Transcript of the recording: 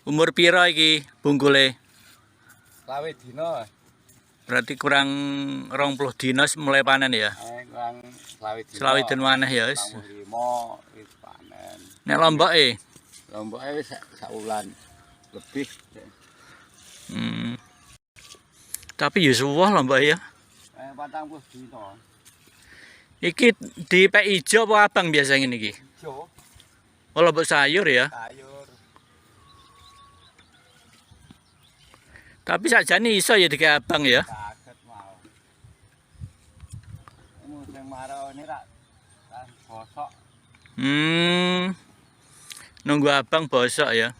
Umur piro iki bungkule? Lawe dino. Berarti kurang 20 dina mulai panen ya. Kurang lawe dino. Selawe den maneh ya wis. 5 wis panen. Nek lomboke? Lomboke wis sak wulan lebih. Tapi ya suwah lomboke ya. 40 dino. Iki dipek ijo apa abang biasa ngene iki? Ijo. Oh, lombok sayur ya. Sayur. Tapi sakjane iso ya dikek abang ya. Saged mau. Musim maro ini rak bosok. Nunggu abang bosok ya.